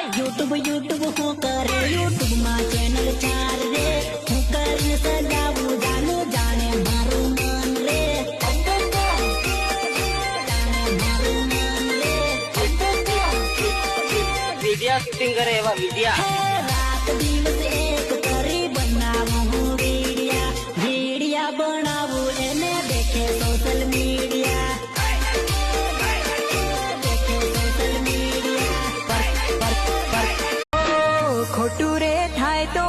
YouTube હું કરે YouTube માં ચેનલ ચાર રે હું કરીને સજાવું જાનું જાણે મારું મન રે વિડિયા શૂટિંગ કરે એવા વિડિયા રાત દિવસ એક કરી બનાવું હું વિડિયા બનાવું એને દેખે સોશિયલ મીડિયા ખોટું રે થાય તો